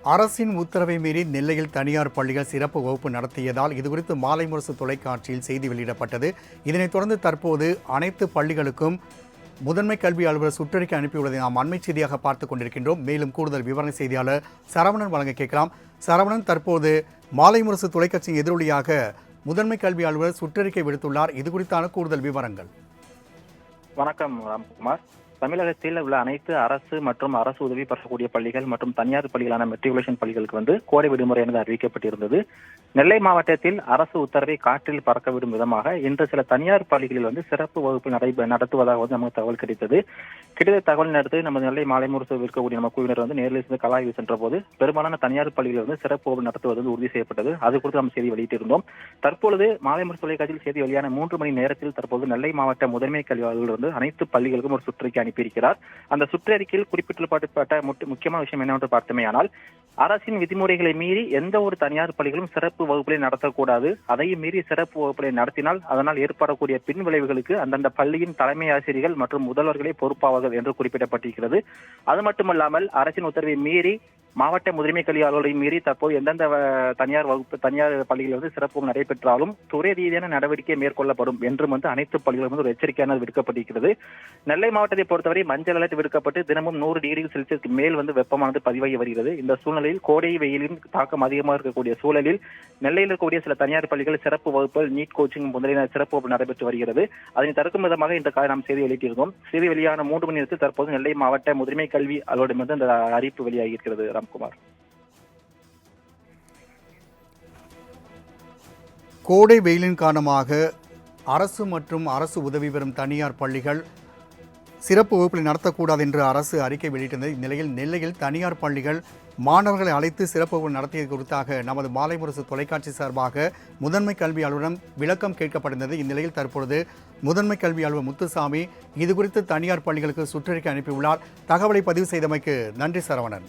அரசின் உத்தரவை மீறி நெல்லையில் தனியார் பள்ளிகள் சிறப்பு வகுப்பு நடத்தியதால் இதுகுறித்து மாலை முரசு தொலைக்காட்சியில் செய்தி வெளியிடப்பட்டது. இதனைத் தொடர்ந்து தற்போது அனைத்து பள்ளிகளுக்கும் முதன்மை கல்வி அலுவலர் சுற்றறிக்கை அனுப்பியுள்ளதை நாம் அண்மை செய்தியாக பார்த்துக் கொண்டிருக்கின்றோம். மேலும் கூடுதல் விவரண செய்தியாளர் சரவணன் வழங்க கேட்கலாம். சரவணன், தற்போது மாலை முரசு தொலைக்காட்சியின் எதிரொலியாக முதன்மை கல்வி அலுவலர் சுற்றறிக்கை விடுத்துள்ளார். இது குறித்தான கூடுதல் விவரங்கள். வணக்கம் ராம்குமார். தமிழகத்தில் உள்ள அனைத்து அரசு மற்றும் அரசு உதவி பெறக்கூடிய பள்ளிகள் மற்றும் தனியார் பள்ளிகளான மெட்ரிகுலேஷன் பள்ளிகளுக்கு கோடை விடுமுறையானது அறிவிக்கப்பட்டிருந்தது. நெல்லை மாவட்டத்தில் அரசு உத்தரவை காற்றில் பறக்க விடும் விதமாக இன்று சில தனியார் பள்ளிகளில் சிறப்பு வகுப்பு நடத்துவதாக நமக்கு தகவல் கிடைத்தது. கிடைத்த தகவல் அடுத்து நம்ம நெல்லை மாலை முரசு இருக்கக்கூடிய நம்ம குழுவினர் நேரில் இருந்து கலாய்வு சென்ற போது பெரும்பாலான தனியார் பள்ளிகளில் சிறப்பு வகுப்பு நடத்துவது உறுதி செய்யப்பட்டது. அது குறித்து நம்ம செய்தி வெளியிட்டிருந்தோம். தற்பொழுது மாலை முரசு தொலைக்காட்சியில் செய்தி வெளியான 3 மணி நேரத்தில் தற்போது நெல்லை மாவட்ட முதன்மை கல்வி அலுவலர் அனைத்து பள்ளிகளுக்கும் ஒரு சுற்றறிக்கை அனுப்பியிருக்கிறார். அந்த சுற்றறிக்கையில் குறிப்பிட்டுப்பட்ட முக்கியமான விஷயம் என்னவென்று பார்த்தோமேயானால், அரசின் விதிமுறைகளை மீறி எந்த ஒரு தனியார் பள்ளிகளும் சிறப்பு வகுப்புகளை நடத்தக்கூடாது. அதையும் மீறி சிறப்பு வகுப்புகளை நடத்தினால் அதனால் ஏற்படக்கூடிய பின் விளைவுகளுக்கு அந்தந்த பள்ளியின் தலைமை ஆசிரியர்கள் மற்றும் முதல்வர்களே பொறுப்பாவார்கள் என்று குறிப்பிடப்பட்டிருக்கிறது. அது மட்டுமல்லாமல் அரசின் உத்தரவை மீறி மாவட்ட முதன்மை கல்வி அலுவலரை மீறி தற்போது எந்தெந்த தனியார் பள்ளிகளில் சிறப்பு நடைபெற்றாலும் துறை ரீதியான நடவடிக்கை மேற்கொள்ளப்படும் என்றும் அனைத்து பள்ளிகளும் ஒரு எச்சரிக்கையானது விடுக்கப்பட்டிருக்கிறது. நெல்லை மாவட்டத்தை பொறுத்தவரை மஞ்சள் அலர்ட் விடுக்கப்பட்டு தினமும் 100 டிகிரி செல்சியஸ்க்கு மேல் வெப்பமானது பதிவாகி வருகிறது. இந்த சூழ்நிலையில் கோடை வெயிலின் தாக்கம் அதிகமாக இருக்கக்கூடிய சூழலில் நெல்லையில் இருக்கக்கூடிய சில தனியார் பள்ளிகள் சிறப்பு வகுப்புகள், நீட் கோச்சிங் முதலிய சிறப்பு வகுப்பு நடைபெற்று வருகிறது. அதனை தடுக்கும் விதமாக இந்த நாம் செய்தி வெளியிட்டிருந்தோம். செய்தி வெளியான 3 மணி நேரத்தில் தற்போது நெல்லை மாவட்ட முதன்மை கல்வி அலுவலரிடமிருந்து இந்த அறிவிப்பு வெளியாகி இருக்கிறது. ராம்குமார். கோடை வெயிலின் காரணமாக அரசு மற்றும் அரசு உதவி பெறும் தனியார் பள்ளிகள் சிறப்பு வகுப்புகளை நடத்தக்கூடாது என்று அரசு அறிக்கை வெளியிட்டிருந்தது. இந்நிலையில் நெல்லையில் தனியார் பள்ளிகள் மாணவர்களை அழைத்து சிறப்பு வகுப்பு நடத்தியது குறித்தாக நமது மாலை முரசு தொலைக்காட்சி சார்பாக முதன்மை கல்வி அலுவலரிடம் விளக்கம் கேட்கப்பட்டிருந்தது. இந்நிலையில் தற்பொழுது முதன்மை கல்வி அலுவலர் முத்துசாமி இதுகுறித்து தனியார் பள்ளிகளுக்கு சுற்றறிக்கை அனுப்பியுள்ளார். தகவலை பதிவு செய்தமைக்கு நன்றி சரவணன்.